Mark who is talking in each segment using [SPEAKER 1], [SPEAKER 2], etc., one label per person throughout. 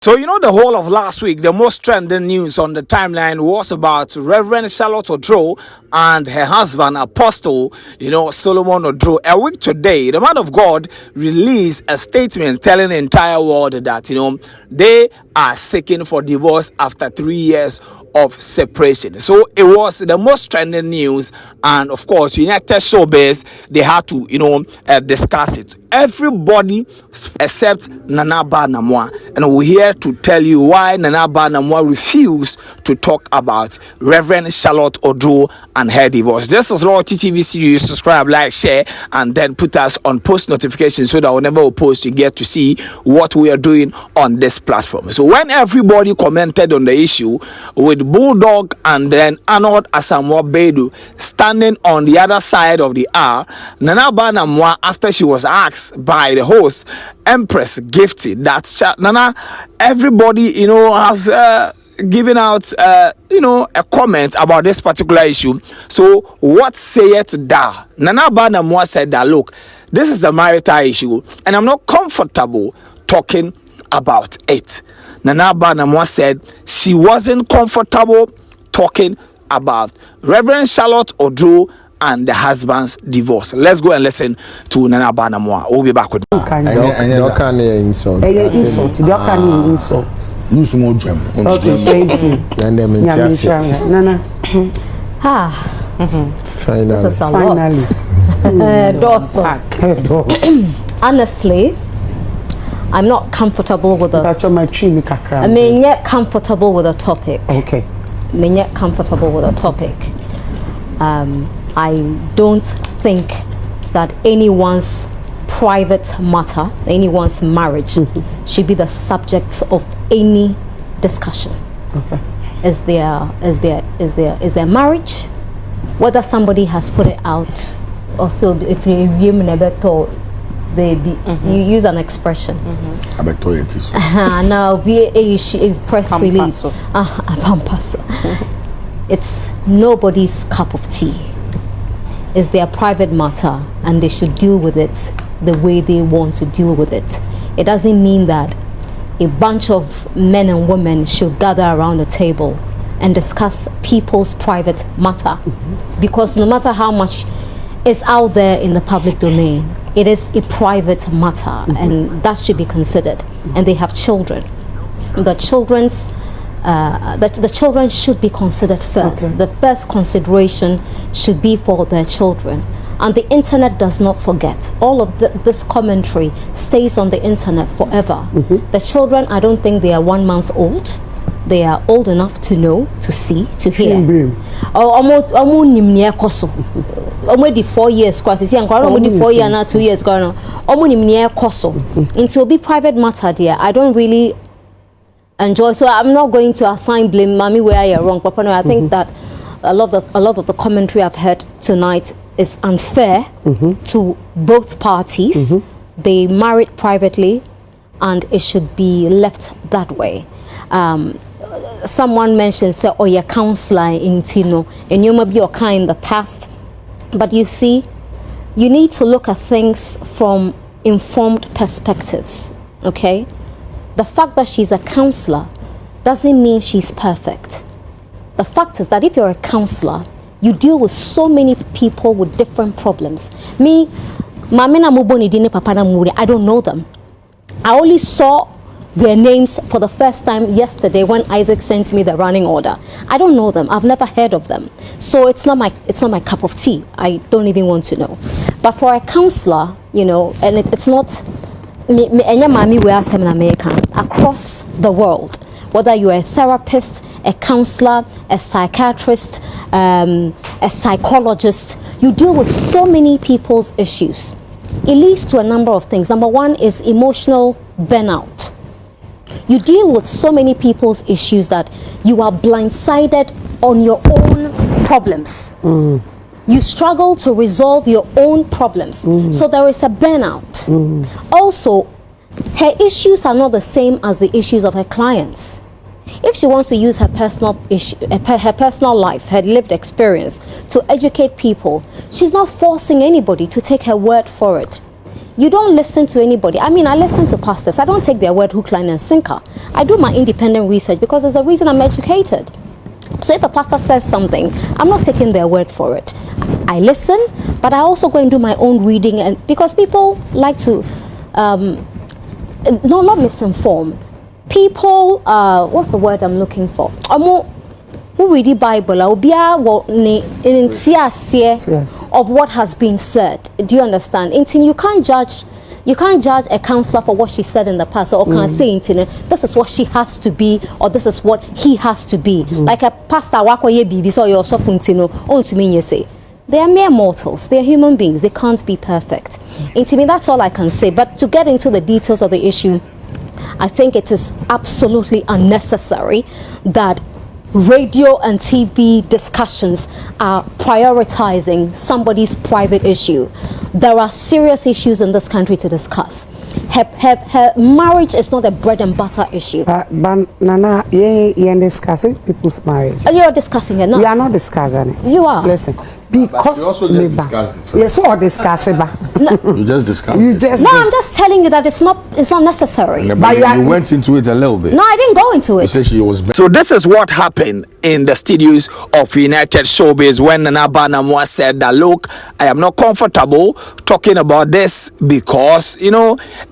[SPEAKER 1] So, the whole of last week, the most trending news on the timeline was about Reverend Charlotte Oduro and her husband, Apostle, Solomon Oduro. A week today, the man of God released a statement telling the entire world that, they are seeking for divorce after 3 years of separation. So it was the most trending news, and of course United Showbiz, they had to discuss it. Everybody except Aba Anamoah, and we're here to tell you why Aba Anamoah refused to talk about Reverend Charlotte Oduro and her divorce. This is Lord UTV series. Subscribe, like, share, and then put us on post notifications so that whenever we post, you get to see what we are doing on this platform. So when everybody commented on the issue, with Bulldog and then Aba Anamoah standing on the other side of the aisle, Aba Anamoah, after she was asked by the host Empress Gifted that Nana, everybody has given out a comment about this particular issue. So what saith thou? Aba Anamoah said that, look, this is a marital issue and I'm not comfortable talking about it. Aba Anamoah said she wasn't comfortable talking about Reverend Charlotte Oduro and the husband's divorce. Let's go and listen to Aba Anamoah. We'll be back with you.
[SPEAKER 2] Insult. Okay, thank you.
[SPEAKER 3] Finally. Honestly, I'm not comfortable with the I mean, yet comfortable with the topic.
[SPEAKER 2] Okay.
[SPEAKER 3] I mean, yet comfortable with the topic. I don't think that anyone's private matter, anyone's marriage, should be the subject of any discussion.
[SPEAKER 2] Okay.
[SPEAKER 3] Is there marriage? Whether somebody has put it out, also if you never thought, baby, you use an expression. Now be a press release. It's nobody's cup of tea. It's their private matter, and they should deal with it the way they want to deal with it. It doesn't mean that a bunch of men and women should gather around a table and discuss people's private matter, because no matter how much is out there in the public domain, it is a private matter, and that should be considered. And they have children. The children should be considered first. Okay. The first consideration should be for their children. And the internet does not forget. All of this commentary stays on the internet forever. The children, I don't think they are 1 month old. They are old enough to know, to see, to hear. Almost 4 years. Almost 4 years now, 2 years gone. Into be private matter, dear. I don't really enjoy. So I'm not going to assign blame, mommy, where you're wrong, Papa. No, I think that a lot of the commentary I've heard tonight is unfair to both parties. They married privately, and it should be left that way. Someone mentioned, say, oh, you're counselor in Tino, and you may be okay in the past, but you see, you need to look at things from informed perspectives. Okay. The fact that she's a counselor doesn't mean she's perfect. The fact is that if you're a counselor, you deal with so many people with different problems. Me, I don't know them. I only saw their names for the first time yesterday when Isaac sent me the running order. I don't know them. I've never heard of them. So it's not my cup of tea. I don't even want to know. But for a counselor, and it's not across the world, whether you're a therapist, a counselor, a psychiatrist, a psychologist, you deal with so many people's issues. It leads to a number of things. Number one is emotional burnout. You deal with so many people's issues that you are blindsided on your own problems. You struggle to resolve your own problems. So there is a burnout. Also, her issues are not the same as the issues of her clients. If she wants to use her personal life, her lived experience to educate people, she's not forcing anybody to take her word for it. You don't listen to anybody. I mean, I listen to pastors. I don't take their word hook, line, and sinker. I do my independent research because there's a reason I'm educated. So if a pastor says something, I'm not taking their word for it. I listen, but I also go and do my own reading, and because people like to, not misinform. People, what's the word I'm looking for? Who read the Bible? Yes. Of what has been said. Do you understand? Until you can't judge a counselor for what she said in the past, or can say this is what she has to be, or this is what he has to be. Like a pastor, they are mere mortals. They are human beings. They can't be perfect. To me, that's all I can say. But to get into the details of the issue, I think it is absolutely unnecessary that radio and TV discussions are prioritizing somebody's private issue. There are serious issues in this country to discuss. Her marriage is not a bread and butter issue.
[SPEAKER 4] But Nana, you're discussing people's marriage.
[SPEAKER 3] You're discussing it, no?
[SPEAKER 4] We are not discussing it.
[SPEAKER 3] You are.
[SPEAKER 4] Listen, because
[SPEAKER 2] you also just discussed it.
[SPEAKER 4] Yes, so discussing.
[SPEAKER 2] You just discussed it.
[SPEAKER 3] No, I'm just telling you that it's not necessary.
[SPEAKER 2] Yeah, but you went into it a little bit.
[SPEAKER 3] No, I didn't go into it.
[SPEAKER 2] You said she was.
[SPEAKER 1] So this is what happened in the studios of United Showbiz when Aba Anamoah said that, look, I am not comfortable talking about this because,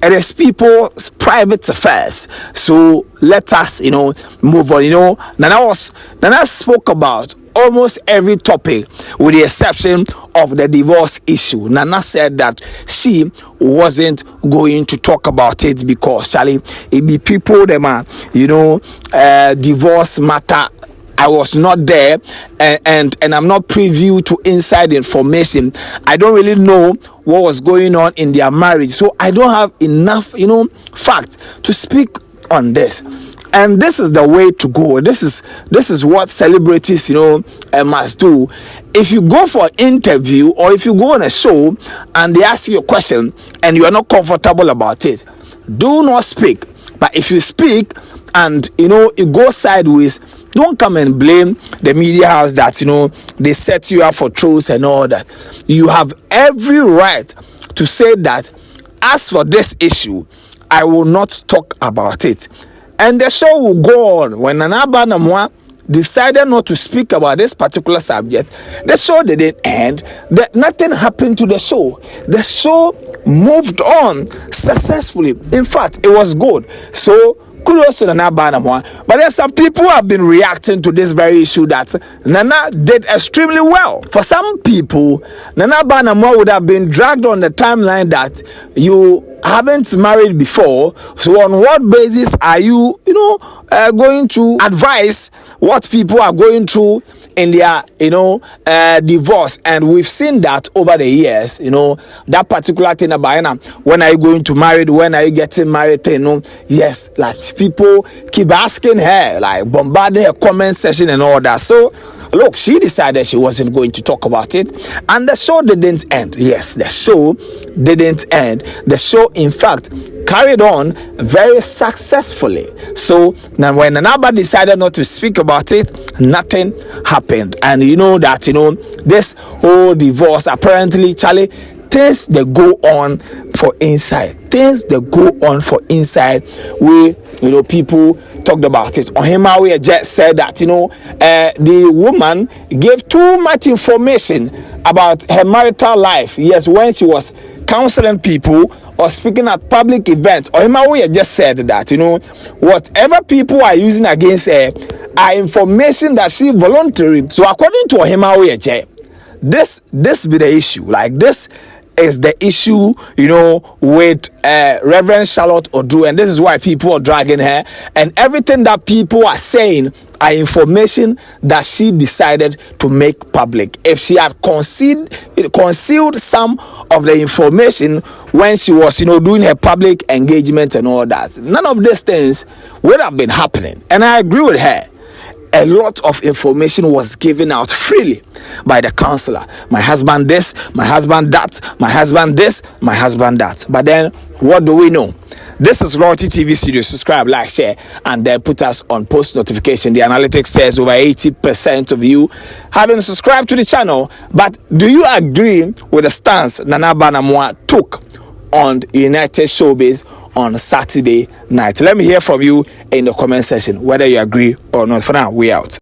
[SPEAKER 1] it is people's private affairs. So let us, move on. Nana spoke about almost every topic with the exception of the divorce issue. Nana said that she wasn't going to talk about it because, Charlie, it be people them are, divorce matter. I was not there, and I'm not privy to inside information. I don't really know what was going on in their marriage, so I don't have enough, facts to speak on this. And this is the way to go. This is what celebrities, must do. If you go for an interview or if you go on a show and they ask you a question and you are not comfortable about it, do not speak. But if you speak and it goes sideways, don't come and blame the media house that they set you up for trolls and all that. You have every right to say that as for this issue, I will not talk about it. And the show will go on. When Aba Anamoah decided not to speak about this particular subject, the show didn't end. Nothing happened to the show. The show moved on successfully. In fact, it was good. So kudos to Aba Anamoah. But there's some people who have been reacting to this very issue that Nana did extremely well. For some people, Aba Anamoah would have been dragged on the timeline that you haven't married before, so on what basis are you going to advise what people are going through in their divorce? And we've seen that over the years, that particular thing about when are you going to marry, when are you getting married, yes, like people keep asking her, like bombarding her comment section and all that. So look, she decided she wasn't going to talk about it, and the show didn't end. Yes, the show didn't end. The show, in fact, carried on very successfully. So now when Aba decided not to speak about it, nothing happened. And this whole divorce, apparently, Charlie, things they go on for inside. Things that go on for inside. People talked about it. Ohemawe just said that the woman gave too much information about her marital life. Yes, when she was counseling people or speaking at public events, Ohemawe just said that whatever people are using against her are information that she voluntarily. So according to Ohemawe, this be the issue. Like this is the issue, with Reverend Charlotte Oduro, and this is why people are dragging her. And everything that people are saying are information that she decided to make public. If she had concealed some of the information when she was, doing her public engagement and all that, none of these things would have been happening. And I agree with her. A lot of information was given out freely by the counselor. My husband this, my husband that, my husband this, my husband that. But then, what do we know? This is Royalty TV Studio. Subscribe, like, share, and then put us on post notification. The analytics says over 80% of you haven't subscribed to the channel. But do you agree with the stance Aba Anamoah took on United Showbiz on Saturday night. Let me hear from you in the comment section whether you agree or not. For now, we out.